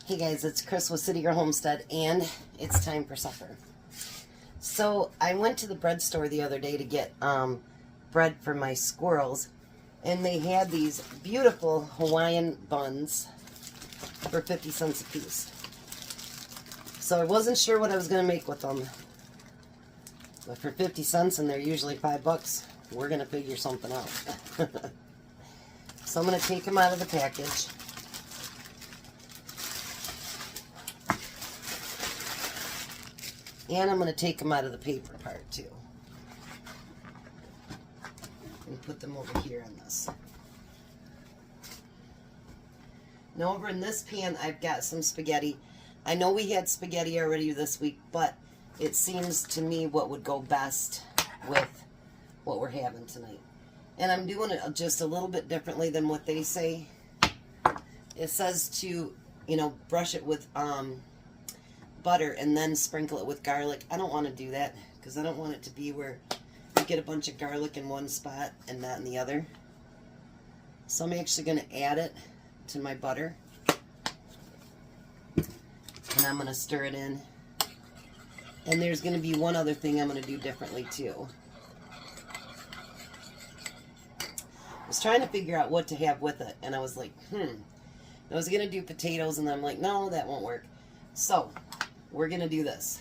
Hey guys, it's Chris with City Girl Homestead, and it's time for supper. So I went to the bread store the other day to get bread for my squirrels, and they had these beautiful Hawaiian buns for 50 cents a piece. So I wasn't sure what I was going to make with them, but for 50 cents, and they're usually $5, we're going to figure something out. So I'm going to take them out of the package. And I'm going to take them out of the paper part too. And put them over here on this. Now over in this pan I've got some spaghetti. I know we had spaghetti already this week, but it seems to me what would go best with what we're having tonight. And I'm doing it just a little bit differently than what they say. It says to, brush it with butter and then sprinkle it with garlic. I don't want to do that because I don't want it to be where you get a bunch of garlic in one spot and not in the other. So I'm actually going to add it to my butter, and I'm going to stir it in. And there's going to be one other thing I'm going to do differently too. I was trying to figure out what to have with it, and I was like, I was going to do potatoes, and I'm like, no, that won't work. So we're going to do this.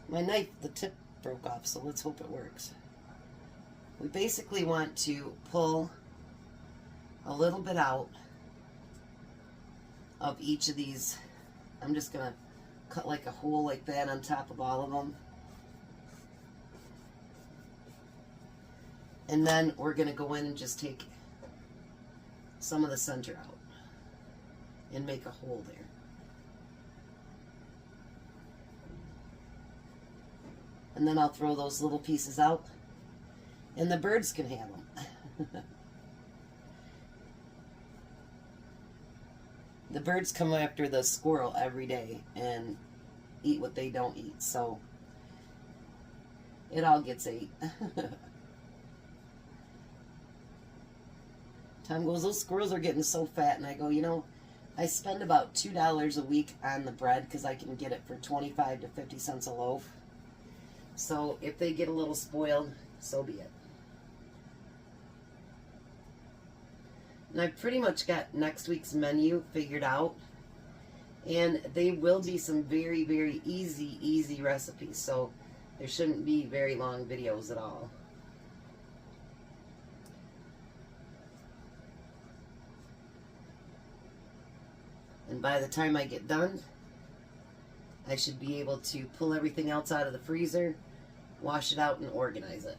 My knife, the tip broke off, so let's hope it works. We basically want to pull a little bit out of each of these. I'm just going to cut like a hole like that on top of all of them. And then we're going to go in and just take some of the center out and make a hole there. And then I'll throw those little pieces out, and the birds can have them. The birds come after the squirrel every day and eat what they don't eat, so it all gets ate. Tom goes, those squirrels are getting so fat, and I go, I spend about $2 a week on the bread because I can get it for 25 to 50 cents a loaf. So if they get a little spoiled, so be it. And I've pretty much got next week's menu figured out. And they will be some very, very easy recipes. So there shouldn't be very long videos at all. And by the time I get done, I should be able to pull everything else out of the freezer, wash it out, and organize it.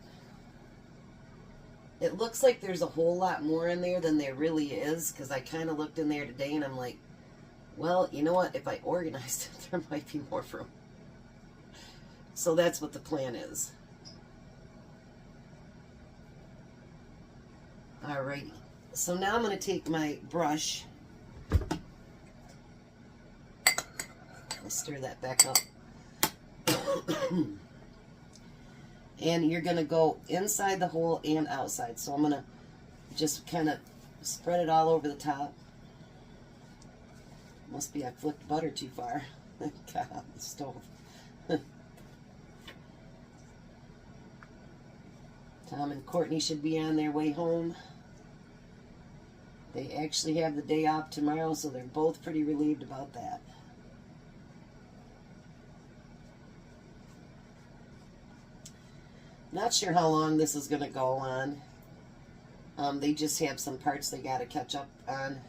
It looks like there's a whole lot more in there than there really is, because I kind of looked in there today and I'm like, well, you know what? If I organized it, there might be more room. So that's what the plan is. Alrighty. So now I'm going to take my brush. Stir that back up. And you're going to go inside the hole and outside. So I'm going to just kind of spread it all over the top. Must be I flicked butter too far. Got out the stove. Tom and Courtney should be on their way home. They actually have the day off tomorrow, so they're both pretty relieved about that. Not sure how long this is going to go on. They just have some parts they got to catch up on.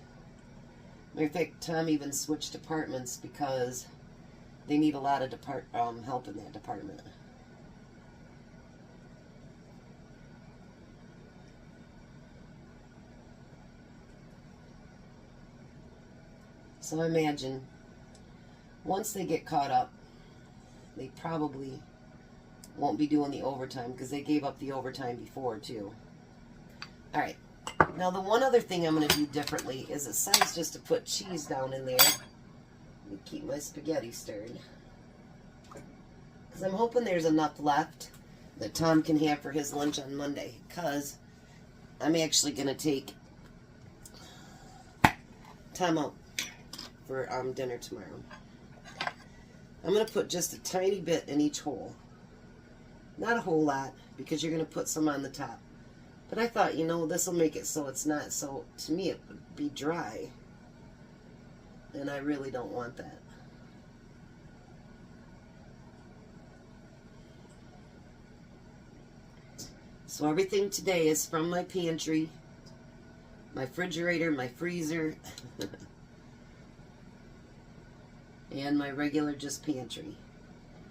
Matter of fact, Tom even switched departments because they need a lot of help in that department. So I imagine once they get caught up, they probably won't be doing the overtime because they gave up the overtime before too. Alright, now the one other thing I'm going to do differently is it says just to put cheese down in there. Let me keep my spaghetti stirred. Because I'm hoping there's enough left that Tom can have for his lunch on Monday, because I'm actually going to take Tom out for dinner tomorrow. I'm going to put just a tiny bit in each hole. Not a whole lot, because you're going to put some on the top. But I thought, you know, this will make it so it's not so, to me, it would be dry. And I really don't want that. So everything today is from my pantry, my refrigerator, my freezer, and my regular just pantry.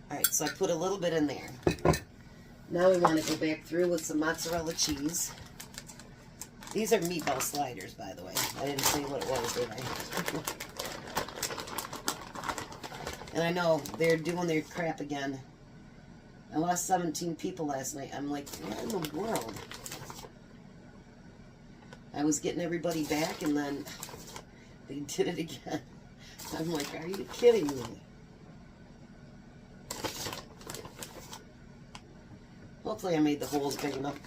Alright, so I put a little bit in there. Now we want to go back through with some mozzarella cheese. These are meatball sliders, by the way. I didn't say what it was, did I? And I know they're doing their crap again. I lost 17 people last night. I'm like, what in the world? I was getting everybody back, and then they did it again. I'm like, are you kidding me? Hopefully I made the holes big enough.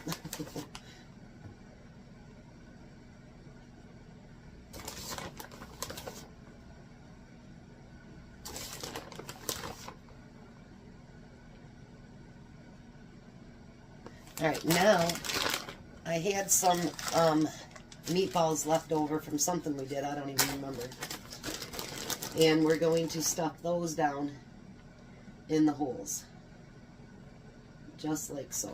Alright, now I had some meatballs left over from something we did, I don't even remember. And we're going to stuff those down in the holes. Just like so.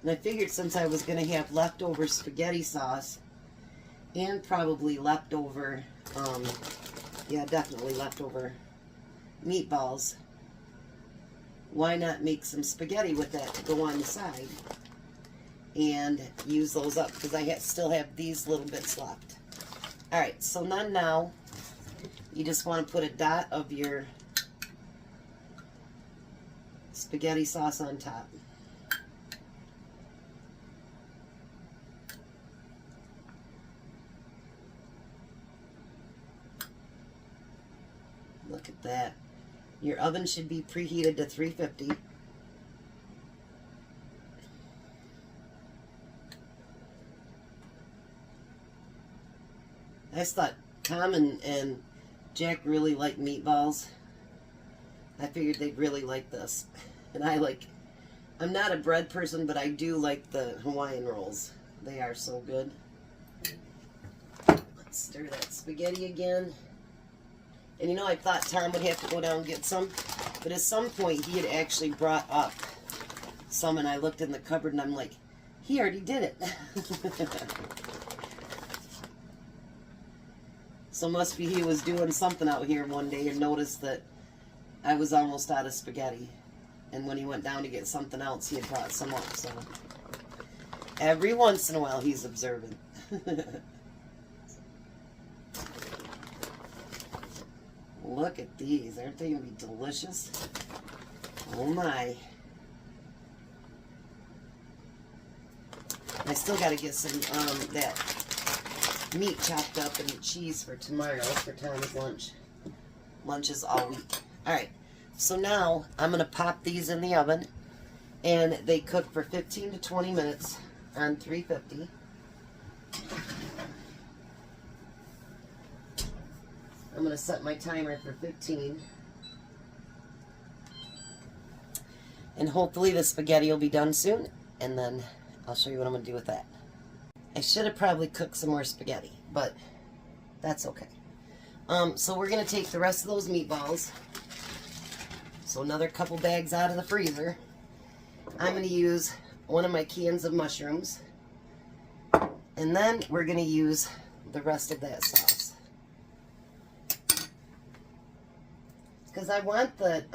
And I figured since I was going to have leftover spaghetti sauce and probably leftover, yeah, definitely leftover meatballs, why not make some spaghetti with that to go on the side and use those up, because I still have these little bits left. Alright, so now you just want to put a dot of your spaghetti sauce on top. Look at that. Your oven should be preheated to 350. I just thought Tom and Jack really like meatballs. I figured they'd really like this. And I'm not a bread person, but I do like the Hawaiian rolls. They are so good. Let's stir that spaghetti again. And you know, I thought Tom would have to go down and get some, but at some point he had actually brought up some, and I looked in the cupboard and I'm like, he already did it. So must be he was doing something out here one day and noticed that I was almost out of spaghetti. And when he went down to get something else, he had brought some up. So every once in a while, he's observant. Look at these. Aren't they going to be delicious? Oh my. I still got to get some, that meat chopped up and cheese for tomorrow for Tom's lunch. Lunch is all week. Alright, so now I'm going to pop these in the oven, and they cook for 15 to 20 minutes on 350. I'm going to set my timer for 15. And hopefully the spaghetti will be done soon, and then I'll show you what I'm going to do with that. I should have probably cooked some more spaghetti, but that's okay. So we're going to take the rest of those meatballs. So another couple bags out of the freezer. I'm going to use one of my cans of mushrooms. And then we're going to use the rest of that sauce. Because I want the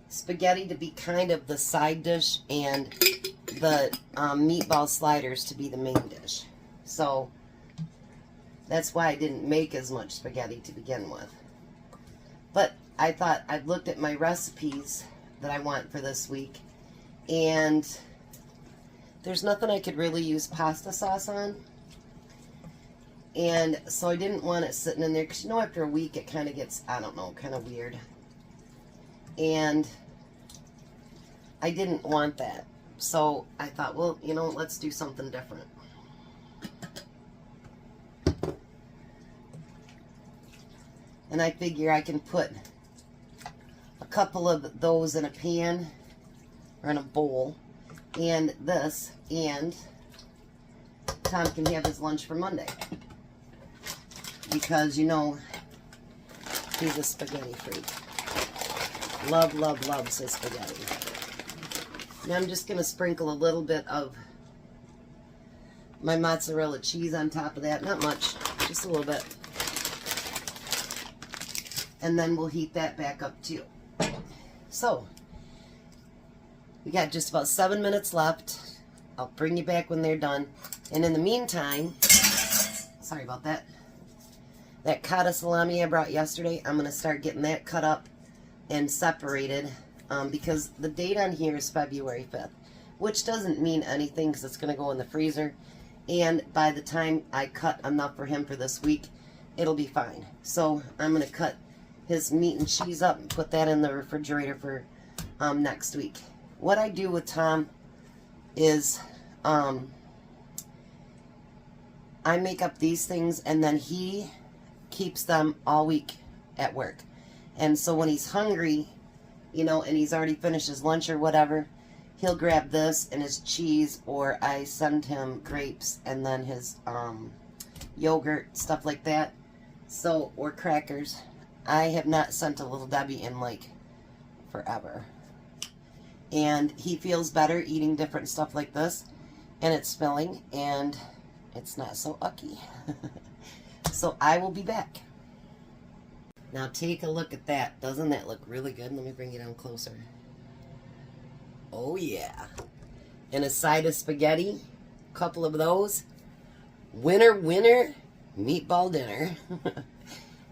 spaghetti to be kind of the side dish and the meatball sliders to be the main dish. So that's why I didn't make as much spaghetti to begin with. But I thought I'd looked at my recipes that I want for this week, and there's nothing I could really use pasta sauce on. And so I didn't want it sitting in there, because you know, after a week it kind of gets, I don't know, kind of weird. And I didn't want that. So I thought, well, you know, let's do something different. And I figure I can put a couple of those in a pan or in a bowl, and this, and Tom can have his lunch for Monday. Because, you know, he's a spaghetti freak. Loves his spaghetti. Now I'm just going to sprinkle a little bit of my mozzarella cheese on top of that. Not much, just a little bit. And then we'll heat that back up too. So, we got just about 7 minutes left. I'll bring you back when they're done. And in the meantime, sorry about that. That cotta salami I brought yesterday, I'm going to start getting that cut up and separated. Because the date on here is February 5th. Which doesn't mean anything because it's going to go in the freezer. And by the time I cut enough for him for this week, it'll be fine. So, I'm going to cut his meat and cheese up and put that in the refrigerator for next week. What I do with Tom is I make up these things and then he keeps them all week at work. And so when he's hungry, you know, and he's already finished his lunch or whatever, he'll grab this and his cheese, or I send him grapes and then his yogurt, stuff like that. So, or crackers. I have not sent a Little Debbie in like forever. And he feels better eating different stuff like this. And it's filling and it's not so ucky. So I will be back. Now take a look at that. Doesn't that look really good? Let me bring you down closer. Oh yeah. And a side of spaghetti. A couple of those. Winner, meatball dinner.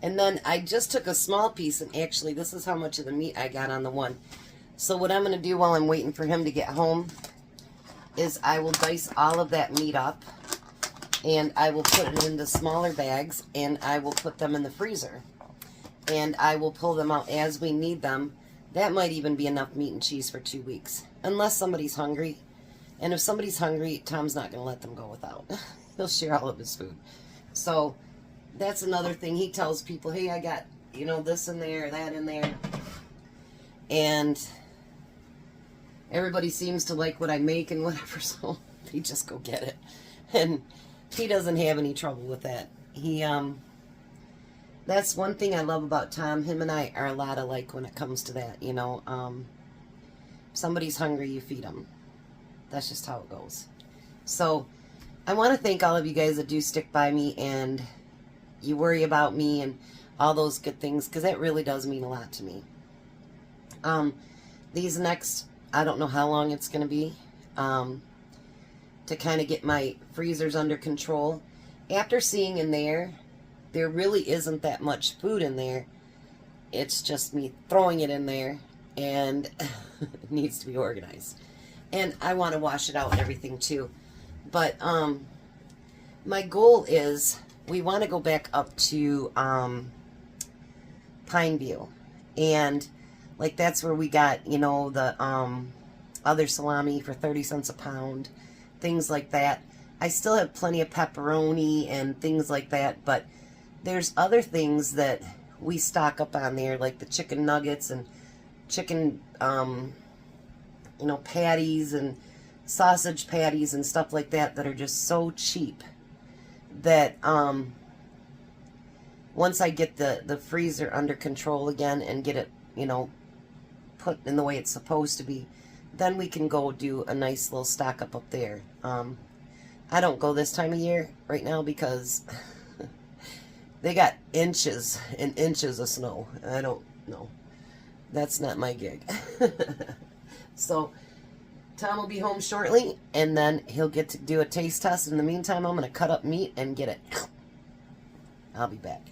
And then I just took a small piece, and actually this is how much of the meat I got on the one. So what I'm going to do while I'm waiting for him to get home is I will dice all of that meat up, and I will put it into smaller bags, and I will put them in the freezer. And I will pull them out as we need them. That might even be enough meat and cheese for 2 weeks, unless somebody's hungry. And if somebody's hungry, Tom's not going to let them go without. He'll share all of his food. So that's another thing. He tells people, hey, I got, you know, this in there, that in there. And everybody seems to like what I make and whatever, so they just go get it. And he doesn't have any trouble with that. That's one thing I love about Tom. Him and I are a lot alike when it comes to that, you know. If somebody's hungry, you feed them. That's just how it goes. So I want to thank all of you guys that do stick by me and you worry about me and all those good things, because that really does mean a lot to me. These next, I don't know how long it's going to be, to kind of get my freezers under control. After seeing in there really isn't that much food in there. It's just me throwing it in there, and it needs to be organized. And I want to wash it out and everything too. But my goal is, we want to go back up to Pineview, and like that's where we got, you know, the other salami for 30 cents a pound, things like that. I still have plenty of pepperoni and things like that, but there's other things that we stock up on there, like the chicken nuggets and chicken, you know, patties and sausage patties and stuff like that that are just so cheap that once I get the freezer under control again and get it, you know, put in the way it's supposed to be, then we can go do a nice little stock up there. I don't go this time of year right now because they got inches and inches of snow. I don't know. That's not my gig. So Tom will be home shortly, and then he'll get to do a taste test. In the meantime, I'm going to cut up meat and get it. I'll be back.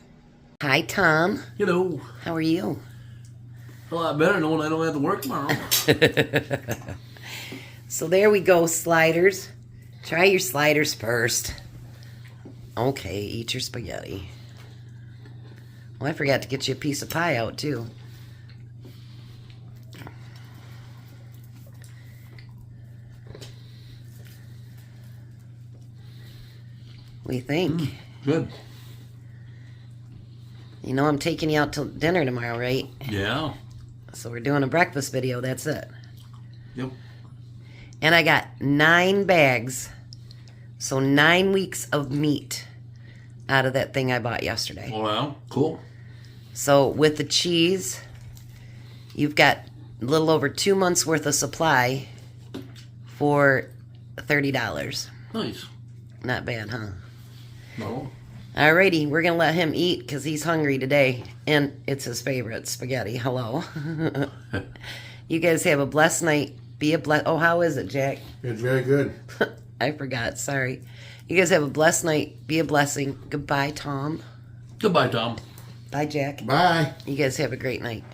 Hi, Tom. Hello. How are you? A lot better knowing I don't have to work tomorrow. So there we go, sliders. Try your sliders first. Okay, eat your spaghetti. Well, I forgot to get you a piece of pie out, too. We think. Good. You know I'm taking you out to dinner tomorrow, right? Yeah. So we're doing a breakfast video, that's it. Yep. And I got 9 bags. So 9 weeks of meat out of that thing I bought yesterday. Well, cool. So with the cheese, you've got a little over 2 months worth of supply for $30. Nice. Not bad, huh? No. Alrighty, we're gonna let him eat because he's hungry today, and it's his favorite spaghetti. Hello. You guys have a blessed night. Be a bless. Oh, how is it, Jack? It's very good. I forgot. Sorry. You guys have a blessed night. Be a blessing. Goodbye, Tom. Goodbye, Tom. Bye, Jack. Bye. You guys have a great night.